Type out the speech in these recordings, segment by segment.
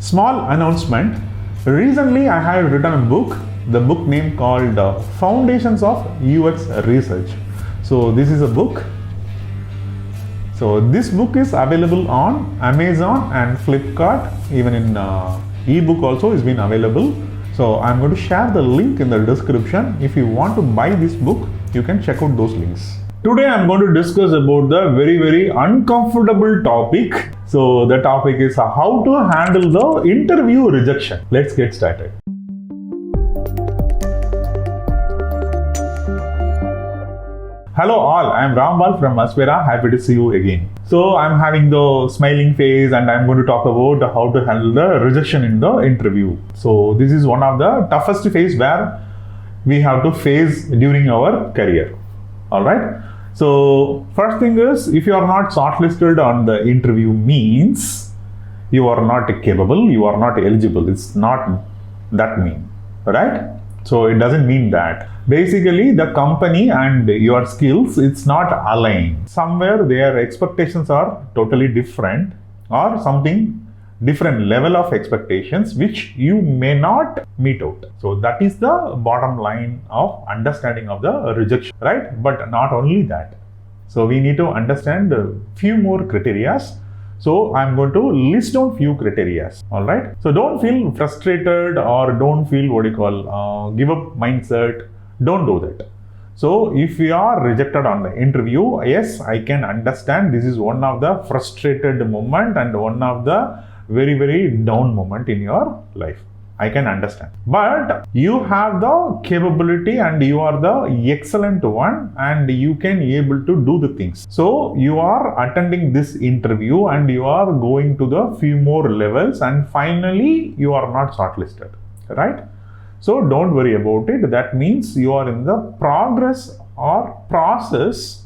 Small announcement. Recently, I have written a book, the book name called Foundations of UX Research. So this is a book. So this book is available on Amazon and Flipkart, even in eBook also is been available. So I'm going to share the link in the description. If you want to buy this book, you can check out those links. Today I'm going to discuss about the very uncomfortable topic. So the topic is how to handle the interview rejection. Let's get started. Hello all, I am Rambal from Aspira. Happy to see you again. So I'm having the smiling face and I'm going to talk about how to handle the rejection in the interview. So this is one of the toughest phase where we have to face during our career. Alright. So first thing is, if you are not shortlisted on the interview means you are not capable, you are not eligible. It's not that mean, right? So it doesn't mean that. Basically, the company and your skills, it's not aligned. Somewhere their expectations are totally different or something different level of expectations which you may not meet out. So that is the bottom line of understanding of the rejection, right? But not only that. So we need to understand a few more criteria. So I'm going to list down few criteria. All right. So don't feel frustrated or don't feel give up mindset. Don't do that. So if you are rejected on the interview, yes, I can understand this is one of the frustrated moment and one of the very down moment in your life. I can understand. But you have the capability and you are the excellent one and you can able to do the things. So you are attending this interview and you are going to the few more levels and finally you are not shortlisted, right? So don't worry about it. That means you are in the progress or process.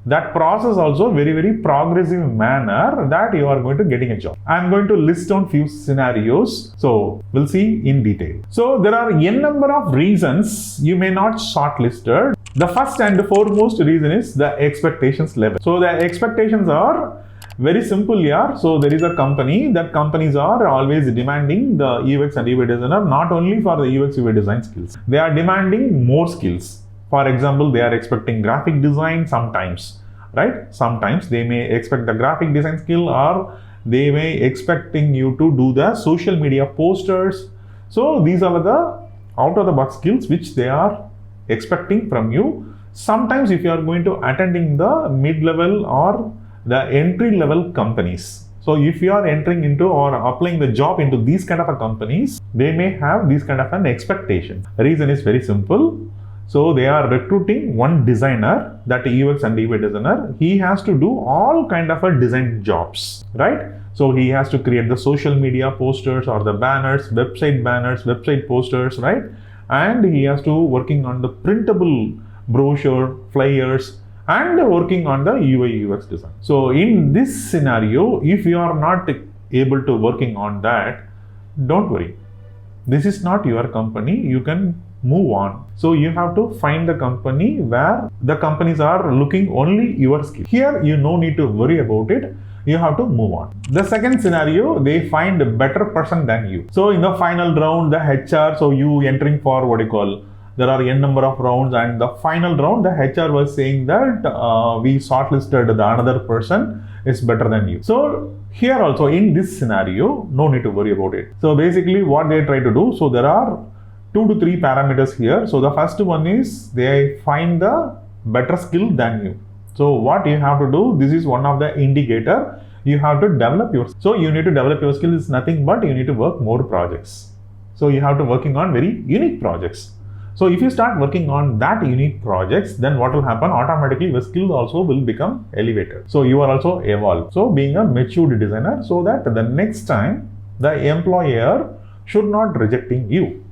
That process also very progressive manner that you are going to getting a job. I'm going to list down few scenarios. So we'll see in detail. So there are n number of reasons you may not shortlisted. The first and foremost reason is the expectations level. So the expectations are very simple here. So there is a company that companies are always demanding the UX and UI designer not only for the UX UI design skills. They are demanding more skills. For example, they are expecting graphic design sometimes, right? Sometimes they may expect the graphic design skill or they may expecting you to do the social media posters. So these are the out of the box skills which they are expecting from you. Sometimes if you are going to attending the mid-level or the entry-level companies. So if you are entering into or applying the job into these kind of a companies, they may have this kind of an expectation. The reason is very simple. So they are recruiting one designer, that UX and UI designer. He has to do all kind of a design jobs, right? So he has to create the social media posters or the banners, website posters, right? And he has to working on the printable brochure, flyers, and working on the UI UX design. So in this scenario, if you are not able to working on that, don't worry. This is not your company. You can move on. So you have to find the company where the companies are looking only your skill. Here you no need to worry about it. You have to move on. The second scenario, they find a better person than you. So in the final round, the HR, so you entering for there are n number of rounds and the final round, the HR was saying that we shortlisted the another person is better than you. So here also in this scenario, no need to worry about it. So basically what they try to do, so there are 2 to 3 parameters here. So the first one is they find the better skill than you. So what you have to do, this is one of the indicator. You have to develop your, so you need to develop your skill is nothing but you need to work more projects. So you have to working on very unique projects. So if you start working on that unique projects, then what will happen? Automatically your skills also will become elevated. So you are also evolved. So being a matured designer, so that the next time the employer should not rejecting you.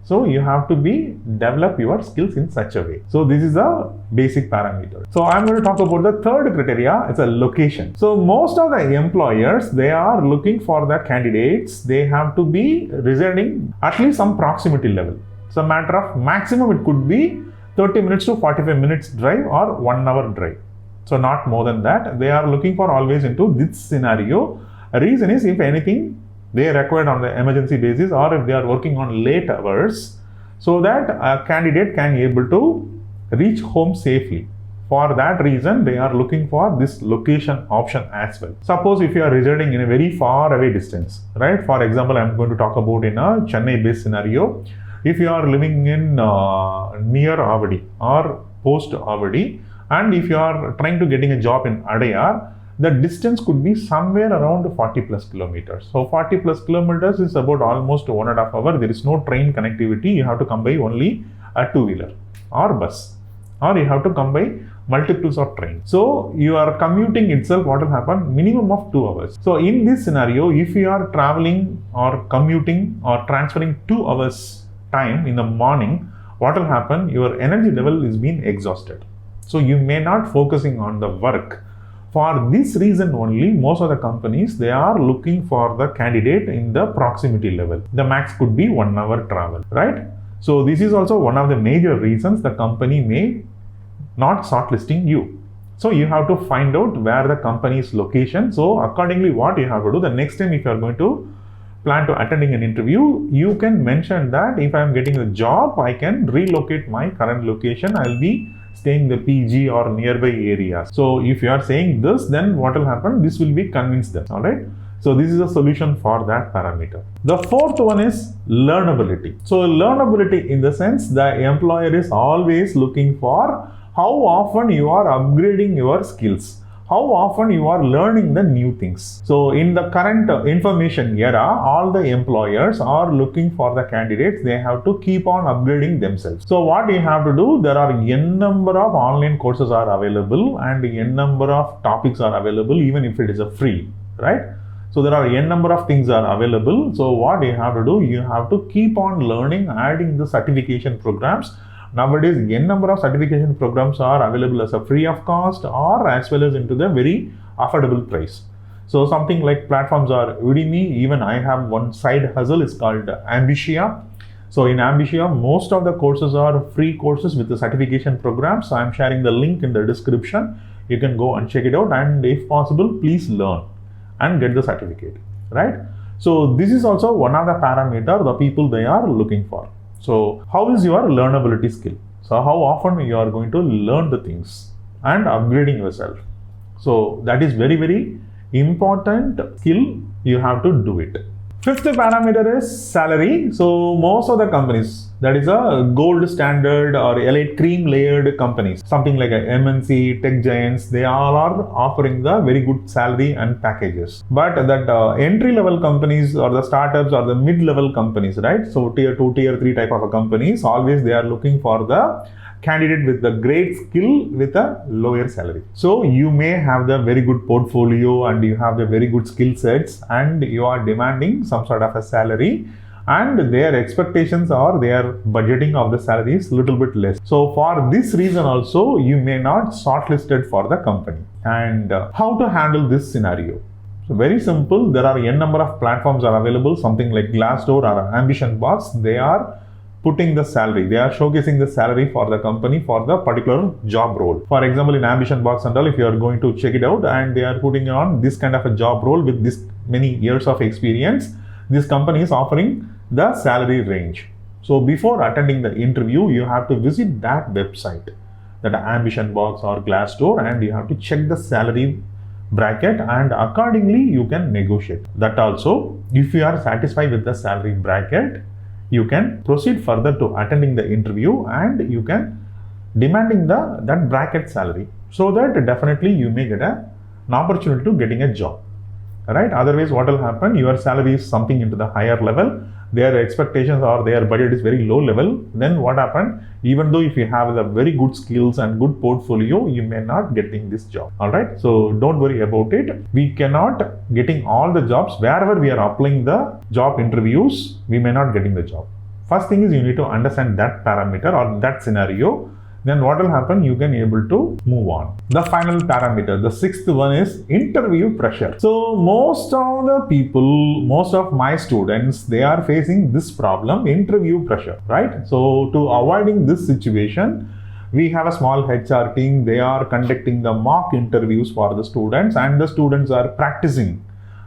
So you have to develop your skills in such a way. So this is a basic parameter. So I'm going to talk about the third criteria. It's a location. So most of the employers, they are looking for the candidates. They have to be residing at least some proximity level. It's a matter of maximum it could be 30 minutes to 45 minutes drive or 1 hour drive. So not more than that. They are looking for always into this scenario. A reason is if anything they required on the emergency basis, or if they are working on late hours, so that a candidate can able to reach home safely. For that reason, they are looking for this location option as well. Suppose if you are residing in a very far away distance, right? For example, I'm going to talk about in a Chennai based scenario. If you are living in near Avadi or post Avadi, and if you are trying to getting a job in Adayar, the distance could be somewhere around 40 plus kilometers. So 40 plus kilometers is about almost 1.5 hours. There is no train connectivity. You have to come by only a two-wheeler or bus, or you have to come by multiples of trains. So you are commuting itself, what will happen? Minimum of 2 hours. So in this scenario, if you are traveling or commuting or transferring 2 hours time in the morning, what will happen? Your energy level is being exhausted. So you may not focusing on the work. For this reason only, most of the companies, they are looking for the candidate in the proximity level. The max could be 1 hour travel, right? So this is also one of the major reasons the company may not shortlisting you. So you have to find out where the company's location. So accordingly, what you have to do, the next time if you are going to plan to attending an interview, you can mention that if I am getting a job, I can relocate my current location. I'll be staying the PG or nearby areas. So if you are saying this, then what will happen? This will be convinced them. All right. So this is a solution for that parameter. The fourth one is learnability. So learnability in the sense the employer is always looking for how often you are upgrading your skills, how often you are learning the new things. So in the current information era, all the employers are looking for the candidates. They have to keep on upgrading themselves. So what you have to do, there are n number of online courses are available and n number of topics are available, even if it is a free, right? So there are n number of things are available. So what you have to do, you have to keep on learning, adding the certification programs. Nowadays, n number of certification programs are available as a free of cost or as well as into the very affordable price. So something like platforms are Udemy. Even I have one side hustle, it's called Ambitia. So in Ambitia, most of the courses are free courses with the certification programs. So I'm sharing the link in the description. You can go and check it out, and if possible, please learn and get the certificate, right? So this is also one of the parameters the people they are looking for. So how is your learnability skill? So how often you are going to learn the things and upgrading yourself. So that is very, very important skill. You have to do it. Fifth parameter is salary. So most of the companies, that is a gold standard or elite cream layered companies, something like a MNC, tech giants, they all are offering the very good salary and packages. But that entry level companies or the startups or the mid level companies, right? So tier 2, tier 3 type of companies, always they are looking for the candidate with the great skill with a lower salary. So you may have the very good portfolio and you have the very good skill sets and you are demanding some sort of a salary, and their expectations or their budgeting of the salary is little bit less. So for this reason also, you may not shortlisted for the company. And how to handle this scenario? So very simple. There are n number of platforms are available, something like Glassdoor or Ambition Box. They are putting the salary, they are showcasing the salary for the company for the particular job role. For example, in Ambition Box and all, if you are going to check it out, and they are putting on this kind of a job role with this many years of experience, this company is offering the salary range. So before attending the interview, you have to visit that website, that Ambition Box or Glassdoor, and you have to check the salary bracket, and accordingly you can negotiate. That also, if you are satisfied with the salary bracket, you can proceed further to attending the interview and you can demanding that bracket salary, so that definitely you may get an opportunity to getting a job, right? Otherwise, what will happen? Your salary is something into the higher level, their expectations or their budget is very low level. Then what happened? Even though if you have the very good skills and good portfolio, you may not getting this job. All right. So don't worry about it. We cannot getting all the jobs. Wherever we are applying the job interviews, we may not getting the job. First thing is you need to understand that parameter or that scenario. Then what will happen? You can able to move on. The final parameter, the sixth one is interview pressure. So most of the people, most of my students, they are facing this problem, interview pressure, right? So to avoiding this situation, we have a small HR team. They are conducting the mock interviews for the students, and the students are practicing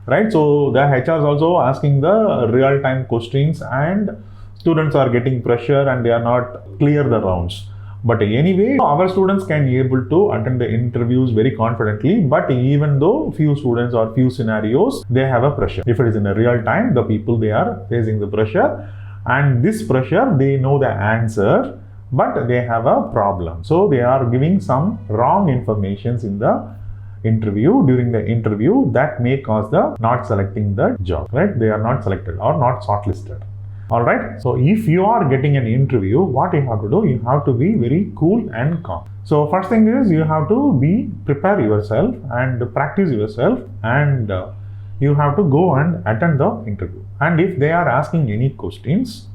right? So the HR is also asking the real-time questions, and students are getting pressure and they are not clear the rounds. But anyway, our students can be able to attend the interviews very confidently. But even though few students or few scenarios, they have a pressure. If it is in a real time, the people, they are facing the pressure, and this pressure, they know the answer, but they have a problem. So they are giving some wrong informations in the interview, during the interview, that may cause the not selecting the job, right? They are not selected or not shortlisted. All right. So if you are getting an interview, what you have to do, you have to be very cool and calm. So first thing is, you have to prepare yourself and practice yourself, and you have to go and attend the interview. And if they are asking any questions,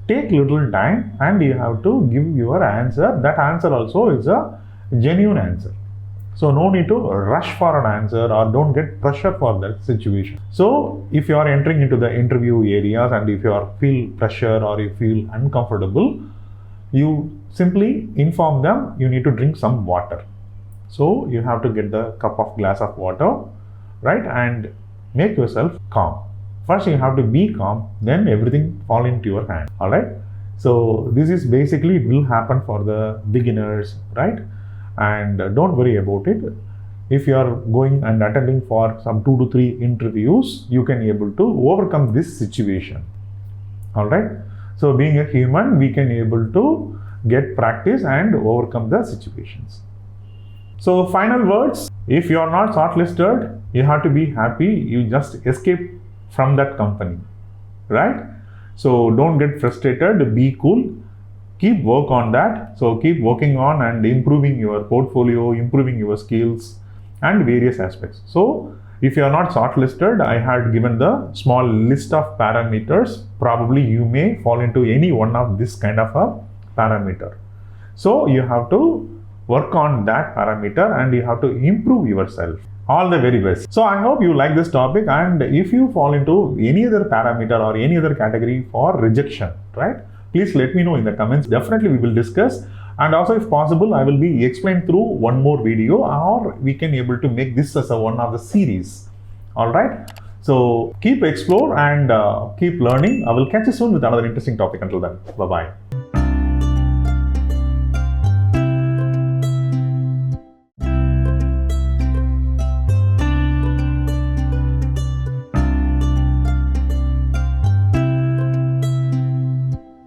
take little time and you have to give your answer. That answer also is a genuine answer. So no need to rush for an answer or don't get pressure for that situation. So if you are entering into the interview areas and if you feel pressure or you feel uncomfortable, you simply inform them you need to drink some water. So you have to get the glass of water, right? And make yourself calm. First you have to be calm, then everything fall into your hand. All right. So this is basically, it will happen for the beginners, right? And don't worry about it. If you are going and attending for some 2 to 3 interviews, you can be able to overcome this situation. All right. So being a human, we can be able to get practice and overcome the situations. So final words, if you are not shortlisted, you have to be happy. You just escape from that company, right? So don't get frustrated, be cool. Keep work on that. So keep working on and improving your portfolio, improving your skills and various aspects. So if you are not shortlisted, I had given the small list of parameters. Probably you may fall into any one of this kind of a parameter. So you have to work on that parameter and you have to improve yourself. All the very best. So I hope you like this topic, and if you fall into any other parameter or any other category for rejection, right? Please let me know in the comments. Definitely we will discuss, and also if possible I will be explained through one more video, or we can able to make this as a one of the series. All right. So keep explore and keep learning. I will catch you soon with another interesting topic. Until then, bye bye.